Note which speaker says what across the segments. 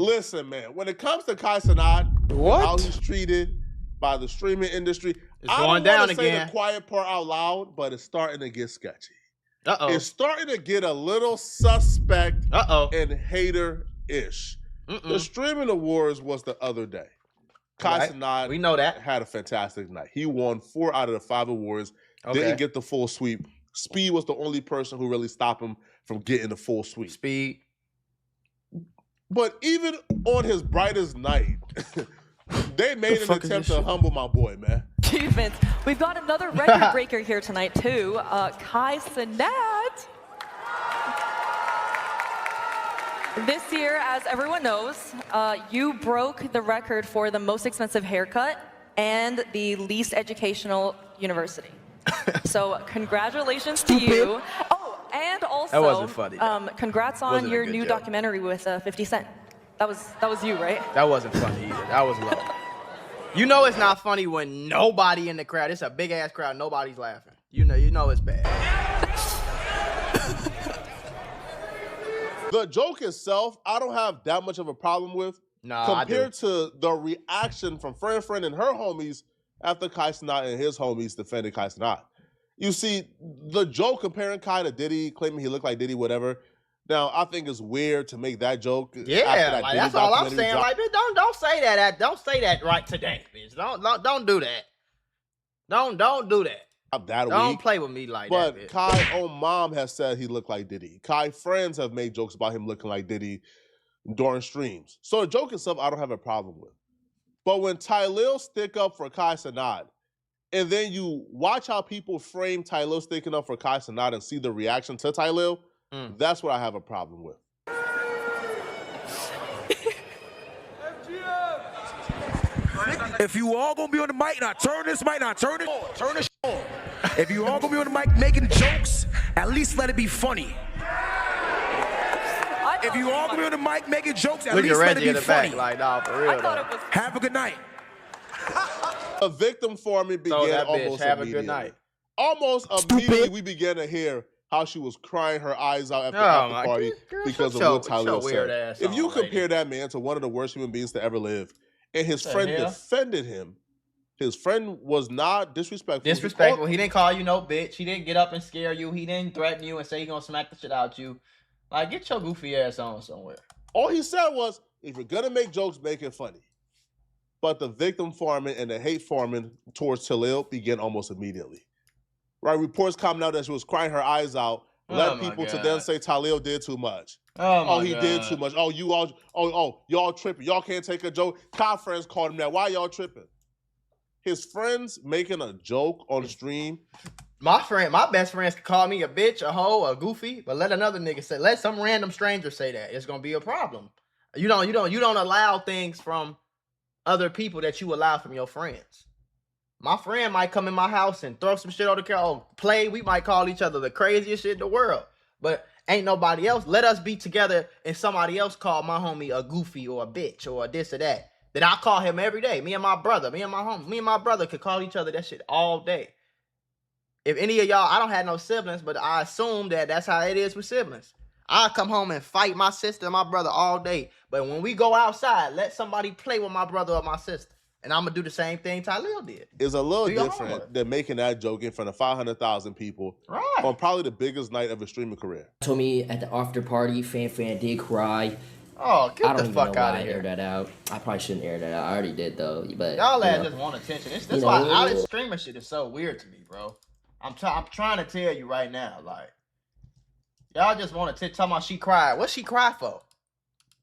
Speaker 1: Listen, man, when it comes to Kai Cenat, how he's treated by the streaming industry,
Speaker 2: It's
Speaker 1: I
Speaker 2: going
Speaker 1: don't want
Speaker 2: down
Speaker 1: to say
Speaker 2: again.
Speaker 1: the quiet part out loud, but it's starting to get sketchy.
Speaker 2: Uh-oh.
Speaker 1: It's starting to get a little suspect
Speaker 2: and
Speaker 1: hater-ish. The streaming awards was the other day. Kai Cenat,
Speaker 2: we know that,
Speaker 1: had a fantastic night. He won 4 out of the 5 awards. Didn't get the full sweep. Speed was the only person who really stopped him from getting the full sweep.
Speaker 2: Speed.
Speaker 1: But even on his brightest night, they made an attempt to humble my boy, man.
Speaker 3: Achievements. We've got another record breaker here tonight, too. Kai Cenat. This year, as everyone knows, you broke the record for the most expensive haircut and the least educational university. So congratulations to you. Oh, and also,
Speaker 2: that wasn't funny,
Speaker 3: congrats on your new documentary with 50 Cent. That was you, right?
Speaker 2: That wasn't funny either. That was low. You know it's not funny when nobody in the crowd. It's a big ass crowd. Nobody's laughing. You know it's bad.
Speaker 1: The joke itself, I don't have that much of a problem with.
Speaker 2: Nah,
Speaker 1: compared to the reaction from Friend and her homies after Kai Cenat and his homies defended Kai Cenat. You see, the joke comparing Kai to Diddy, claiming he looked like Diddy, whatever. Now, I think it's weird to make that joke.
Speaker 2: Yeah, like, that's all I'm saying. Like, bitch, don't say that. Don't say that right today, bitch. Don't do that. Don't do that. Don't play with me like that, bitch.
Speaker 1: But Kai own mom has said he looked like Diddy. Kai friends have made jokes about him looking like Diddy during streams. So the joke itself, I don't have a problem with. But when Tylil stick up for Kai Cenat, and then you watch how people frame Tylil sticking up for Kai Cenat and see the reaction to Tylil, that's what I have a problem with.
Speaker 4: If you all gonna be on the mic, now turn this mic, now turn it on, turn this on. If you all gonna be on the mic making jokes, at least let it be funny. If you all gonna be on the mic making jokes, at least let it be funny.
Speaker 2: Like, nah, for real,
Speaker 4: Have a good night.
Speaker 1: The victim farming began almost
Speaker 2: have
Speaker 1: immediately.
Speaker 2: A good night.
Speaker 1: Almost immediately, we began to hear how she was crying her eyes out after the party because of what Tylil said. If you compare that man to one of the worst human beings to ever live, and his friend defended him, his friend was not disrespectful.
Speaker 2: Disrespectful. He didn't call you no bitch. He didn't get up and scare you. He didn't threaten you and say he gonna smack the shit out you. Like, get your goofy ass on somewhere.
Speaker 1: All he said was, if you're gonna make jokes, make it funny. But the victim farming and the hate farming towards Tylil began almost immediately. Right? Reports coming out that she was crying her eyes out, led people to then say Tylil did too much. Oh, he did too much. Oh, y'all tripping. Y'all can't take a joke. Kai friends called him that. Why y'all tripping? His friends making a joke on the stream.
Speaker 2: My best friends can call me a bitch, a hoe, a goofy, but let another nigga say, let some random stranger say that. It's gonna be a problem. You don't allow things from other people that you allow from your friends. My friend might come in my house and throw some shit on the car. Play. We might call each other the craziest shit in the world, but ain't nobody else. Let us be together and somebody else call my homie a goofy or a bitch or this or that. Then I call him every day. Me and my brother, me and my brother could call each other that shit all day. If any of y'all, I don't have no siblings, but I assume that that's how it is with siblings. I come home and fight my sister and my brother all day. But when we go outside, let somebody play with my brother or my sister. And I'm going to do the same thing Tylil did.
Speaker 1: It's a little different than making that joke in front of 500,000 people on probably the biggest night of his streaming career.
Speaker 5: Told me at the after party, Fan did cry.
Speaker 2: Oh, get the fuck out of here.
Speaker 5: I don't even know why I aired that out. I probably shouldn't air that out. I already did, though. But
Speaker 2: y'all just want attention. That's why all this streaming shit is so weird to me, bro. I'm trying to tell you right now, like, y'all just want to tell me she cried. What she cry for?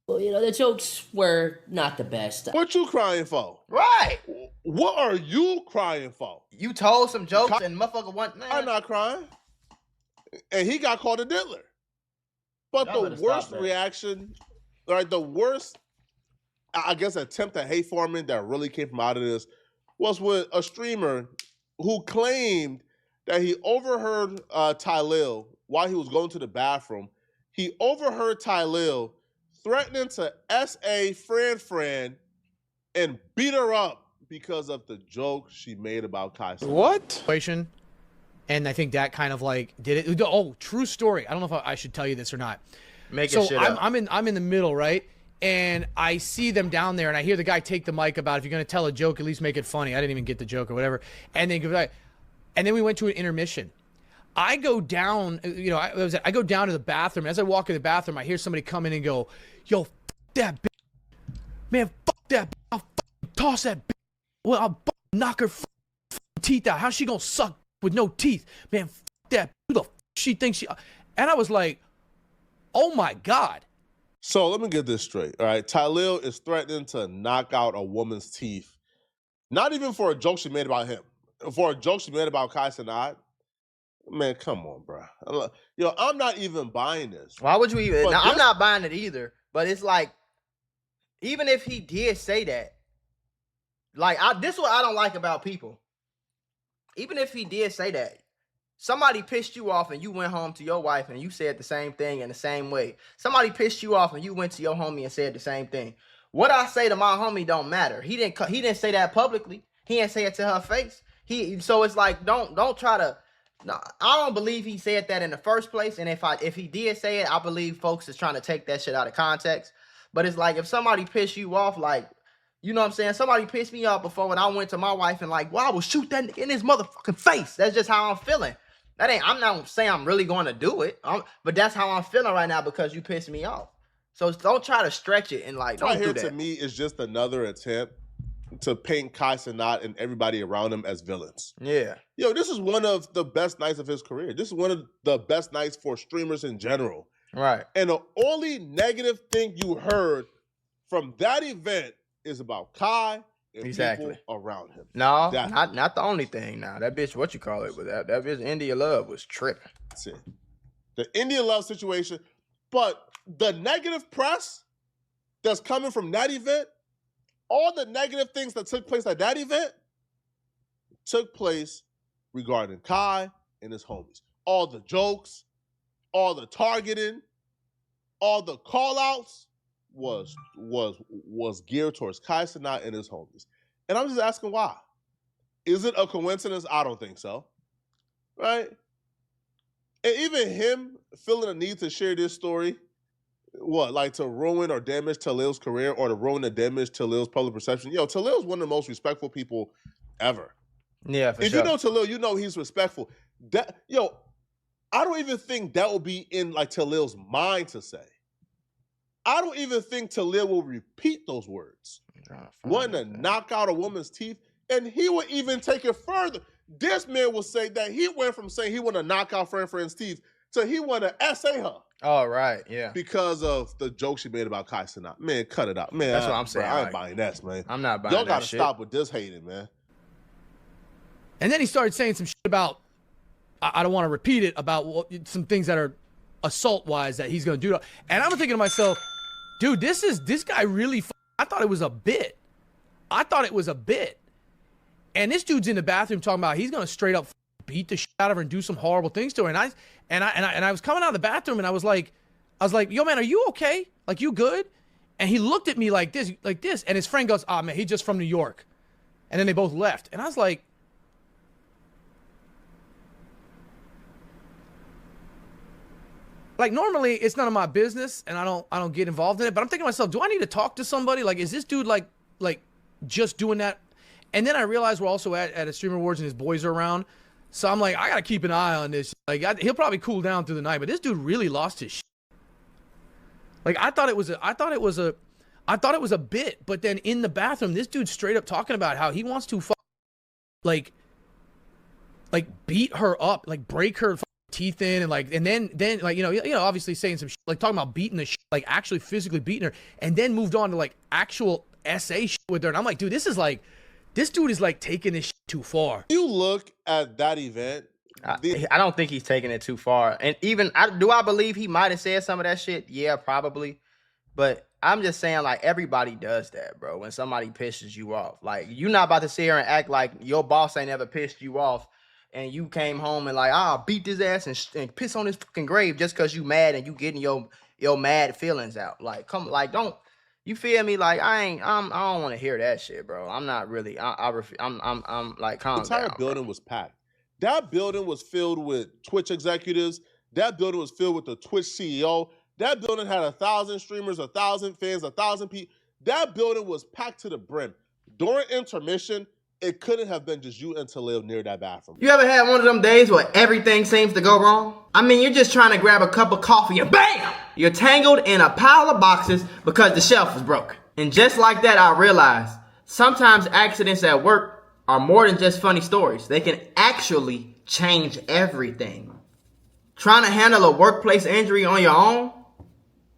Speaker 5: Well, the jokes were not the best.
Speaker 1: What you crying for?
Speaker 2: Right.
Speaker 1: What are you crying for?
Speaker 2: You told some jokes and motherfucker went, man.
Speaker 1: I'm not crying. And he got called a diddler. But the worst reaction, right, the worst, I guess, attempt at hate farming that really came from out of this was with a streamer who claimed that he overheard Tylil while he was going to the bathroom. He overheard Tylil threatening to S.A. Fran and beat her up because of the joke she made about Kai Cenat.
Speaker 6: What? And I think that kind of like did it. Oh, true story. I don't know if I should tell you this or not.
Speaker 2: Make it shit up.
Speaker 6: I'm in the middle, right? And I see them down there, and I hear the guy take the mic about, if you're going to tell a joke, at least make it funny. I didn't even get the joke or whatever. And then we went to an intermission. I go down, you know, I go down to the bathroom. As I walk in the bathroom, I hear somebody come in and go, yo, f that bitch. Man, fuck that bitch. I'll toss that bitch. Well, I'll knock her teeth out. How's she going to suck with no teeth? Man, f that bitch. Who the f she thinks she... And I was like, oh, my God.
Speaker 1: So let me get this straight, all right? Tylil is threatening to knock out a woman's teeth, not even for a joke she made about him, for a joke she made about Kai Cenat. Man, come on, bro. Yo, I'm not even buying this.
Speaker 2: Why would you even? Now, I'm not buying it either, but it's like, even if he did say that, like, this is what I don't like about people. Even if he did say that, somebody pissed you off and you went home to your wife and you said the same thing in the same way. Somebody pissed you off and you went to your homie and said the same thing. What I say to my homie don't matter. He didn't say that publicly. He didn't say it to her face. So it's like, don't try to. No, I don't believe he said that in the first place. And if he did say it, I believe folks is trying to take that shit out of context. But it's like, if somebody pissed you off, like, you know what I'm saying? Somebody pissed me off before when I went to my wife and like, well, I will shoot that nigga in his motherfucking face. That's just how I'm feeling. I'm not saying I'm really going to do it, but that's how I'm feeling right now because you pissed me off. So don't try to stretch it and like, don't do that.
Speaker 1: To me is just another attempt to paint Kai Cenat and everybody around him as villains.
Speaker 2: Yeah.
Speaker 1: Yo, this is one of the best nights of his career. This is one of the best nights for streamers in general.
Speaker 2: Right.
Speaker 1: And the only negative thing you heard from that event is about Kai and people around him.
Speaker 2: No, not the only thing now. That bitch, what you call it, with that bitch India Love was tripping.
Speaker 1: That's it. The India Love situation. But the negative press that's coming from that event, all the negative things that took place at that event took place regarding Kai and his homies. All the jokes, all the targeting, all the call-outs was geared towards Kai Cenat and his homies. And I'm just asking why. Is it a coincidence? I don't think so. Right? And even him feeling a need to share this story, like to ruin or damage Tylil's career or to ruin or damage Tylil's public perception. Yo, Tylil's one of the most respectful people ever.
Speaker 2: Yeah, for sure.
Speaker 1: If you know Tylil, you know he's respectful. I don't even think that will be in like Tylil's mind to say. I don't even think Tylil will repeat those words. Wanting to knock out a woman's teeth, and he would even take it further. This man will say that he went from saying he want to knock out friend's teeth to he want to essay her.
Speaker 2: Oh, right, yeah.
Speaker 1: Because of the joke she made about Kai Cenat. Man, cut it out. Man,
Speaker 2: that's what I'm saying.
Speaker 1: Bro, I ain't buying that, man.
Speaker 2: I'm not buying that shit.
Speaker 1: Y'all gotta stop with this hating, man.
Speaker 6: And then he started saying some shit about, I don't want to repeat it, about some things that are assault-wise that he's going to do. And I'm thinking to myself, dude, this guy really, I thought it was a bit. And this dude's in the bathroom talking about he's going to straight up beat the shit out of her and do some horrible things to her. And I was coming out of the bathroom and I was like, yo, man, are you okay? Like, you good? And he looked at me like this. And his friend goes, oh, man, he's just from New York. And then they both left. And I was like, normally it's none of my business and I don't get involved in it, but I'm thinking to myself, do I need to talk to somebody? Like, is this dude like just doing that? And then I realized we're also at a Streamer Awards and his boys are around. So I'm like, I got to keep an eye on this. Like, he'll probably cool down through the night, but this dude really lost his shit. Like, I thought it was a bit, but then in the bathroom, this dude's straight up talking about how he wants to like beat her up, like break her teeth in, and then like, you know, obviously saying some shit, like talking about beating the shit, like actually physically beating her, and then moved on to like actual SA shit with her. And I'm like, dude, this dude is like taking this shit too far.
Speaker 1: You look at that event.
Speaker 2: I don't think he's taking it too far. And even, do I believe he might have said some of that shit? Yeah, probably. But I'm just saying, like, everybody does that, bro. When somebody pisses you off, like, you're not about to sit here and act like your boss ain't ever pissed you off, and you came home and like, I'll beat his ass and piss on his fucking grave just because you mad and you getting your mad feelings out. Like, come, like, don't. You feel me? Like, I don't want to hear that shit, bro. I'm not really. I'm like, calm down.
Speaker 1: The entire building was packed. That building was filled with Twitch executives. That building was filled with the Twitch CEO. That building had 1,000 streamers, 1,000 fans, 1,000 people. That building was packed to the brim. During intermission, it couldn't have been just you and Tylil near that bathroom.
Speaker 2: You ever had one of them days where everything seems to go wrong? I mean, you're just trying to grab a cup of coffee and BAM! You're tangled in a pile of boxes because the shelf was broken. And just like that, I realized sometimes accidents at work are more than just funny stories. They can actually change everything. Trying to handle a workplace injury on your own?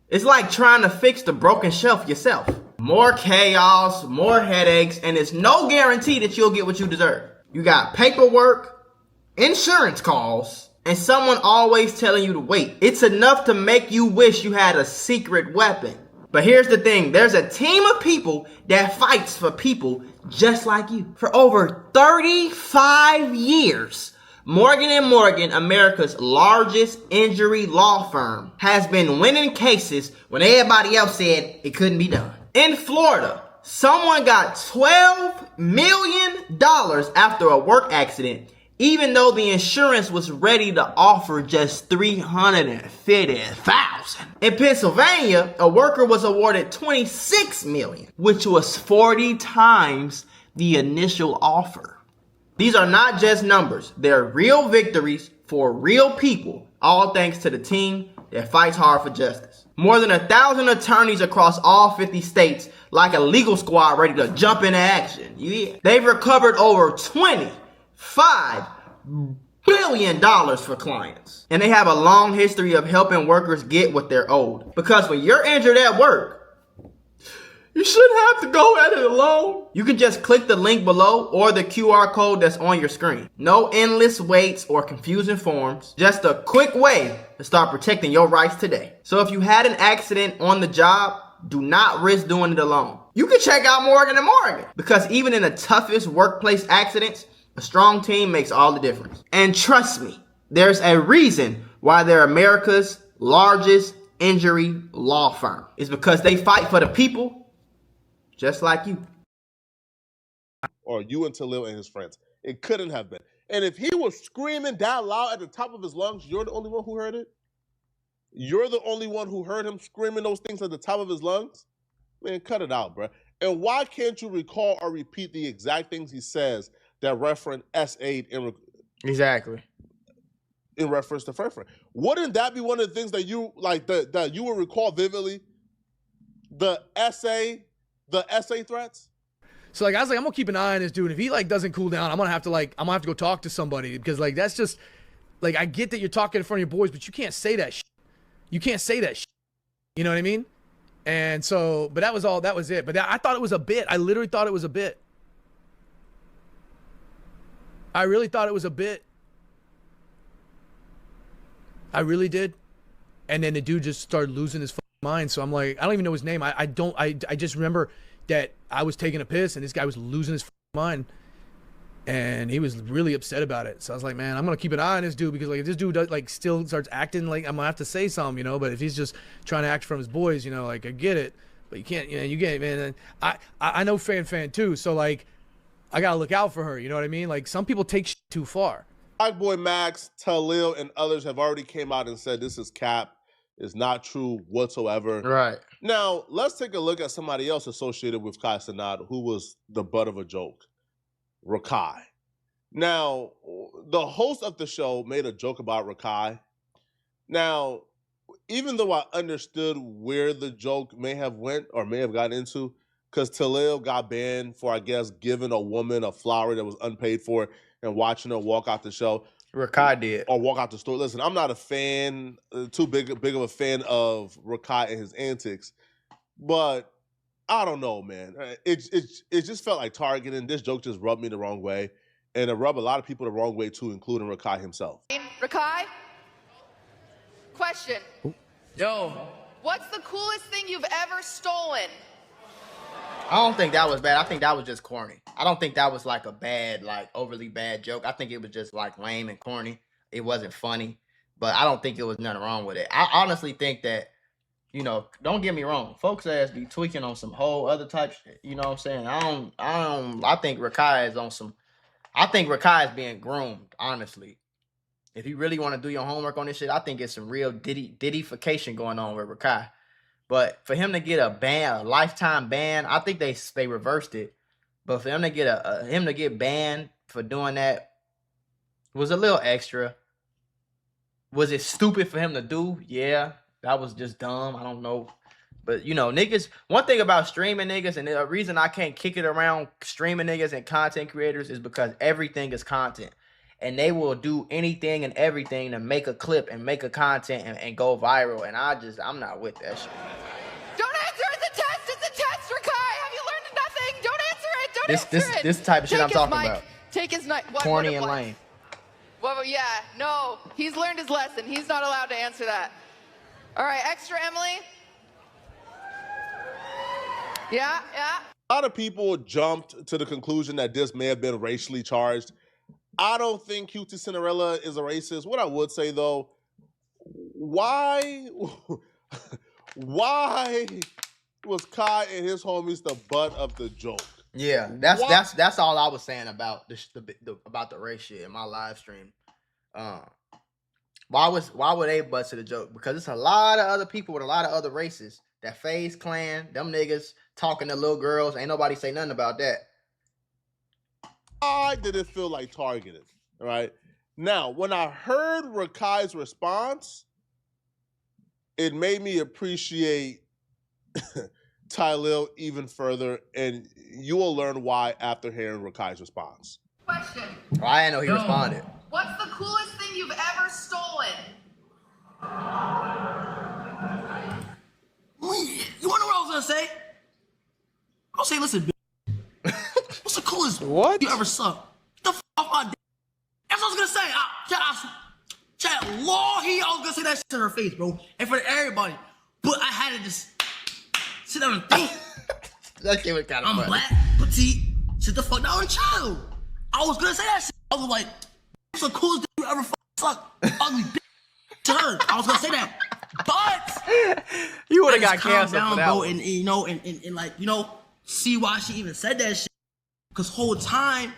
Speaker 2: It's like trying to fix the broken shelf yourself. More chaos, more headaches, and it's no guarantee that you'll get what you deserve. You got paperwork, insurance calls, and someone always telling you to wait. It's enough to make you wish you had a secret weapon. But here's the thing, there's a team of people that fights for people just like you. For over 35 years, Morgan & Morgan, America's largest injury law firm, has been winning cases when everybody else said it couldn't be done. In Florida, someone got $12 million after a work accident, even though the insurance was ready to offer just $350,000. In Pennsylvania, a worker was awarded $26 million, which was 40 times the initial offer. These are not just numbers. They're real victories for real people, all thanks to the team that fights hard for justice. More than 1,000 attorneys across all 50 states, like a legal squad ready to jump into action. Yeah. They've recovered over $25 billion for clients. And they have a long history of helping workers get what they're owed. Because when you're injured at work, you shouldn't have to go at it alone. You can just click the link below or the QR code that's on your screen. No endless waits or confusing forms. Just a quick way to start protecting your rights today. So if you had an accident on the job, do not risk doing it alone. You can check out Morgan & Morgan, because even in the toughest workplace accidents, a strong team makes all the difference. And trust me, there's a reason why they're America's largest injury law firm. It's because they fight for the people just like you.
Speaker 1: Or you and Tylil and his friends. It couldn't have been. And if he was screaming that loud at the top of his lungs, you're the only one who heard it? You're the only one who heard him screaming those things at the top of his lungs? Man, cut it out, bro. And why can't you recall or repeat the exact things he says that reference S8
Speaker 2: Exactly.
Speaker 1: in reference to Fred? Wouldn't that be one of the things that you like that you would recall vividly? The essay threats?
Speaker 6: So like I was like, I'm gonna keep an eye on this dude. If he like doesn't cool down, I'm gonna have to go talk to somebody, because like that's just like, I get that you're talking in front of your boys, but you can't say that shit. You can't say that shit. You know what I mean? And so, but that was it. But I thought it was a bit. I literally thought it was a bit. I really thought it was a bit. I really did. And then the dude just started losing his mind. So I'm like, I don't even know his name. I just remember that I was taking a piss and this guy was losing his mind. And he was really upset about it. So I was like, man, I'm going to keep an eye on this dude, because like if this dude does, like still starts acting, like I'm going to have to say something, you know. But if he's just trying to act from his boys, you know, like I get it. But you can't, you know, you get it, man. And I know fan too. So like I got to look out for her. You know what I mean? Like some people take shit too far.
Speaker 1: Black Boy Max, Tylil, and others have already came out and said this is cap. It's not true whatsoever.
Speaker 2: Right.
Speaker 1: Now, let's take a look at somebody else associated with Cenat who was the butt of a joke. Rakai. Now, the host of the show made a joke about Rakai. Now, even though I understood where the joke may have went or may have gotten into, because Tylil got banned for, I guess, giving a woman a flower that was unpaid for and watching her walk out the show.
Speaker 2: Rakai did.
Speaker 1: Or walk out the store. Listen, I'm not a fan, too big of a fan of Rakai and his antics, but I don't know, man. It just felt like targeting. This joke just rubbed me the wrong way, and it rubbed a lot of people the wrong way too, including Rakai himself.
Speaker 7: Rakai, question.
Speaker 2: Yo.
Speaker 7: What's the coolest thing you've ever stolen?
Speaker 2: I don't think that was bad. I think that was just corny. I don't think that was like a bad, like overly bad joke. I think it was just like lame and corny. It wasn't funny, but I don't think it was nothing wrong with it. I honestly think that, you know, don't get me wrong, folks ass be tweaking on some whole other type shit. You know what I'm saying? I think Rakai is on some, I think Rakai is being groomed, honestly. if you really want to do your homework on this shit, I think it's some real diddyfication going on with Rakai. But for him to get a ban, a lifetime ban, I think they reversed it. But for him to get him to get banned for doing that was a little extra. Was it stupid for him to do? Yeah, that was just dumb. I don't know. But, you know, niggas, one thing about streaming niggas, and the reason I can't kick it around streaming niggas and content creators is because everything is content. And they will do anything and everything to make a clip and make a content and go viral. And I'm not with that shit.
Speaker 7: Don't answer it. It's a test. It's a test, Rakai. Have you learned nothing? Don't answer it. Don't answer it.
Speaker 2: This type of shit I'm talking about.
Speaker 7: Take his mic.
Speaker 2: Corny and lame.
Speaker 7: Well, yeah, no. He's learned his lesson. He's not allowed to answer that. All right, extra, Emily. Yeah.
Speaker 1: A lot of people jumped to the conclusion that this may have been racially charged. I don't think Cutie Cinderella is a racist. What I would say, though, why was Kai and his homies the butt of the joke?
Speaker 2: Yeah, that's all I was saying about about the race shit in my live stream. Why were they butts of the joke? Because it's a lot of other people with a lot of other races. That FaZe Clan, them niggas talking to little girls. Ain't nobody say nothing about that.
Speaker 1: I didn't feel like targeted. All right. Now, when I heard Rakai's response, it made me appreciate Tylil even further, and you will learn why after hearing Rakai's response.
Speaker 7: Question.
Speaker 2: Oh, I didn't know he responded.
Speaker 7: What's the coolest thing you've ever stolen?
Speaker 8: You wanna know what I was gonna say? I'll say, listen, bitch. What's the coolest
Speaker 2: What?
Speaker 8: you ever sucked? Get the f off my dick. That's what I was gonna say. Chat, Lord, I was gonna say that shit to her face, bro. And for everybody. But I had to just sit down and think.
Speaker 2: That shit was kind of
Speaker 8: I'm
Speaker 2: funny.
Speaker 8: black, petite, sit the fuck down and chill. I was gonna say that shit. I was like, what's the coolest thing you ever sucked? Ugly bitch. To her. I was gonna say that. But
Speaker 2: You would have
Speaker 8: I
Speaker 2: got
Speaker 8: just calmed
Speaker 2: canceled
Speaker 8: down,
Speaker 2: for that
Speaker 8: bro,
Speaker 2: one.
Speaker 8: and you know, and like, you know, see why she even said that shit. Cause whole time,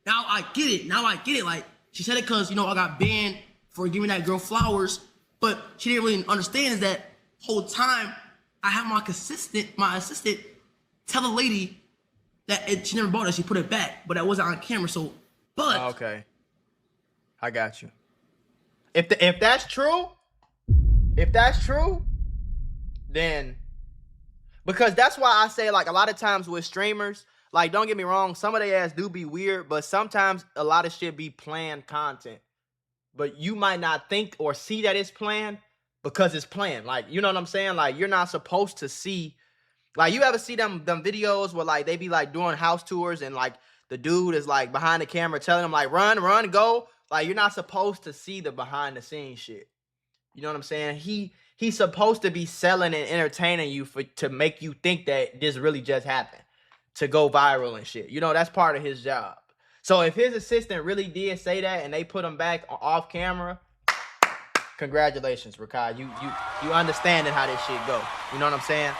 Speaker 8: now I get it. Like, she said it cause, you know, I got banned for giving that girl flowers, but she didn't really understand is that whole time I had my assistant tell the lady that she never bought it, she put it back, but that wasn't on camera, so, but.
Speaker 2: Okay. I got you. If that's true, then because that's why I say, like, a lot of times with streamers, like, don't get me wrong, some of their ass do be weird, but sometimes a lot of shit be planned content. But you might not think or see that it's planned because it's planned. Like, you know what I'm saying? Like, you're not supposed to see, like, you ever see them videos where, like, they be, like, doing house tours and, like, the dude is, like, behind the camera telling them, like, run, go. Like, you're not supposed to see the behind the scenes shit. You know what I'm saying? He's supposed to be selling and entertaining you to make you think that this really just happened, to go viral and shit. You know, that's part of his job. So if his assistant really did say that and they put him back off camera, congratulations, Rakai. You understanding how this shit go. You know what I'm saying?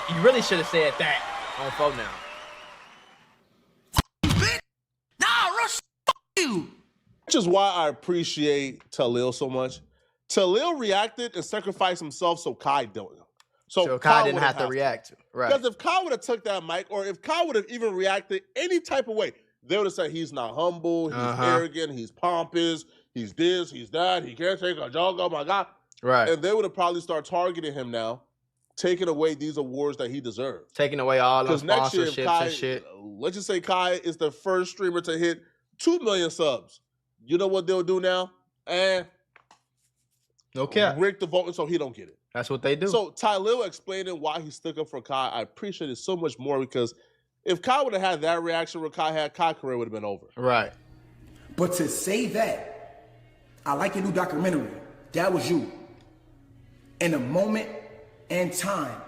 Speaker 2: You really should have said that on phone now.
Speaker 8: Nah, rush you.
Speaker 1: Which is why I appreciate Tylil so much. Tylil reacted and sacrificed himself so Kai don't.
Speaker 2: So Kai didn't have to react to. Right.
Speaker 1: Because if Kai would have took that mic, or if Kai would have even reacted any type of way, they would have said he's not humble, he's arrogant, he's pompous, he's this, he's that, he can't take a joke, oh my God.
Speaker 2: Right.
Speaker 1: And they would have probably started targeting him now, taking away these awards that he deserves.
Speaker 2: Taking away all those
Speaker 1: next year,
Speaker 2: sponsorships
Speaker 1: Kai,
Speaker 2: and shit.
Speaker 1: Let's just say Kai is the first streamer to hit 2 million subs. You know what they'll do now?
Speaker 2: Okay.
Speaker 1: Rick the voting so he don't get it.
Speaker 2: That's what they do.
Speaker 1: So Tylil explaining why he stuck up for Kai, I appreciate it so much more, because if Kai would have had that reaction Rakai had, Kai's career would have been over.
Speaker 2: Right.
Speaker 4: But to say that, I like your new documentary. That was you. In a moment and time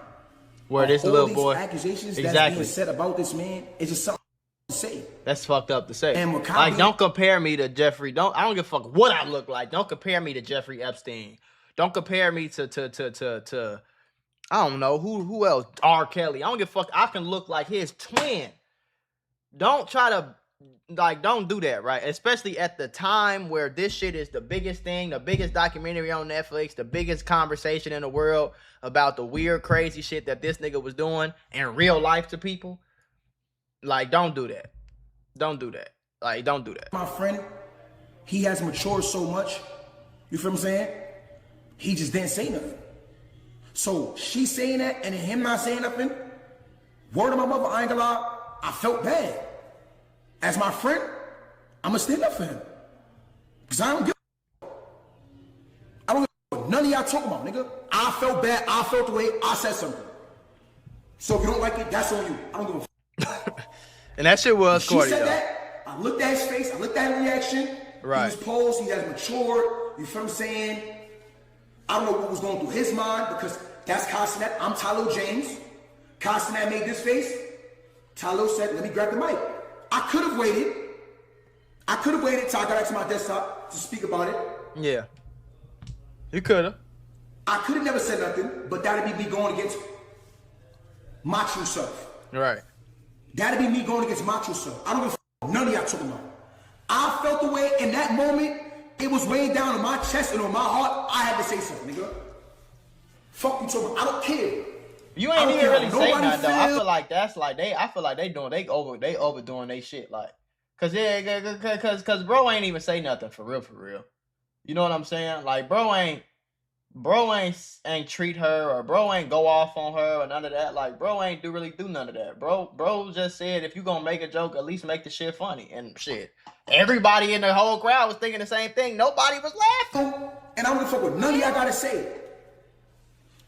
Speaker 2: where this
Speaker 4: all
Speaker 2: little
Speaker 4: these
Speaker 2: boy
Speaker 4: accusations that's being said about this man, it's just something to say.
Speaker 2: That's fucked up to say.
Speaker 4: And Macabre,
Speaker 2: like, don't compare me to Jeffrey. I don't give a fuck what I look like. Don't compare me to Jeffrey Epstein. Don't compare me to I don't know who else. R. Kelly. I don't give a fuck. I can look like his twin. Don't try to like, don't do that, right? Especially at the time where this shit is the biggest thing, the biggest documentary on Netflix, the biggest conversation in the world about the weird, crazy shit that this nigga was doing in real life to people. Like, don't do that. Don't do that. Like, don't do that.
Speaker 4: My friend, he has matured so much. You feel what I'm saying? He just didn't say nothing. So she saying that and then him not saying nothing. Word of my mother, I ain't gonna lie, I felt bad. As my friend, I'ma stand up for him. Cause I don't give what none of y'all talking about, nigga. I felt bad, I felt the way, I said something. So if you don't like it, that's on you. I don't give a fuck.
Speaker 2: And that shit was
Speaker 4: She
Speaker 2: corny,
Speaker 4: said
Speaker 2: though.
Speaker 4: that, I looked at his face, I looked at his reaction.
Speaker 2: Right.
Speaker 4: He was posed, he has matured, you feel what I'm saying? I don't know what was going through his mind because that's Cenat. I'm Tylil James. Cenat made this face. Tylil said, let me grab the mic. I could have waited. I could have waited till I got back to my desktop to speak about it.
Speaker 2: Yeah. You could have.
Speaker 4: I could have never said nothing, but that'd be me going against my true self.
Speaker 2: Right.
Speaker 4: That'd be me going against my true self. I don't give a none of y'all talking about. I felt the way in that moment, it was weighing down on my chest and on my heart. I had to say something, nigga. Fuck you talking about. I don't care.
Speaker 2: You ain't even really say nothing, though. I feel like that's like I feel like they overdoing they shit, like, cause bro ain't even say nothing for real. You know what I'm saying? Like, bro ain't treat her, or bro ain't go off on her or none of that. Like, bro ain't really do none of that. Bro just said, if you gonna make a joke, at least make the shit funny. And shit, everybody in the whole crowd was thinking the same thing. Nobody was laughing.
Speaker 4: And I don't give a fuck what none of y'all gotta say.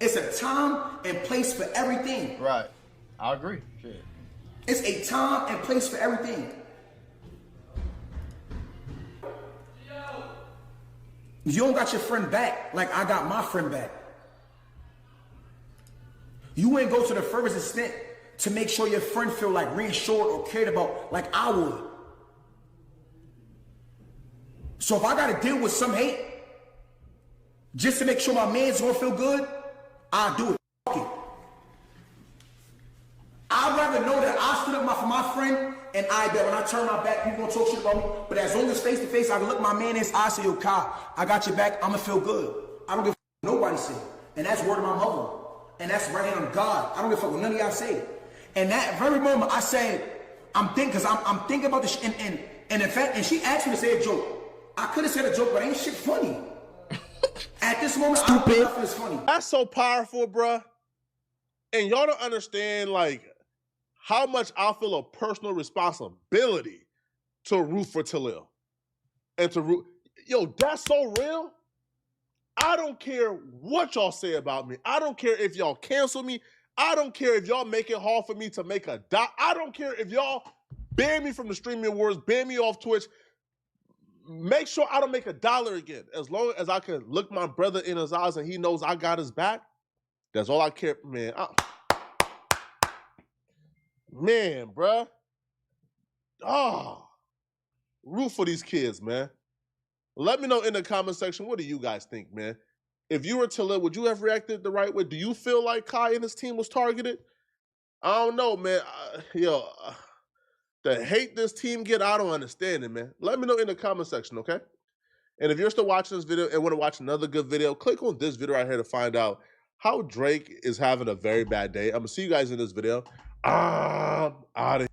Speaker 4: It's a time and place for everything.
Speaker 2: Right. I agree. Shit.
Speaker 4: It's a time and place for everything. You don't got your friend back like I got my friend back. You ain't go to the furthest extent to make sure your friend feel like reassured or cared about like I would. So if I gotta deal with some hate just to make sure my man's gonna feel good, I'll do it. Fuck it. I'd rather know that I stood up for my friend, and I bet when I turn my back, people gonna talk shit about me. But as long as face to face, I can look my man in his eye and say, yo, Kai, I got your back, I'ma feel good. I don't give a fuck what nobody say. And that's word of my mother. And that's right hand on God. I don't give a fuck what none of y'all say. And that very moment, I said, I'm thinking about this shit. And in fact, and she asked me to say a joke. I could have said a joke, but ain't shit funny. At this moment, I don't think nothing is funny.
Speaker 1: That's so powerful, bruh. And y'all don't understand, like, how much I feel a personal responsibility to root for Tylil. And to root. Yo, that's so real. I don't care what y'all say about me. I don't care if y'all cancel me. I don't care if y'all make it hard for me to make a dot. I don't care if y'all ban me from the streaming awards, ban me off Twitch. Make sure I don't make $1 again. As long as I can look my brother in his eyes and he knows I got his back, that's all I care, man. Man, bruh. Root for these kids, man. Let me know in the comment section, what do you guys think, man? If you were Tylil, would you have reacted the right way? Do you feel like Kai and his team was targeted? I don't know, man. The hate this team get, I don't understand it, man. Let me know in the comment section, okay? And if you're still watching this video and want to watch another good video, click on this video right here to find out how Drake is having a very bad day. I'm going to see you guys in this video. I'm out of here.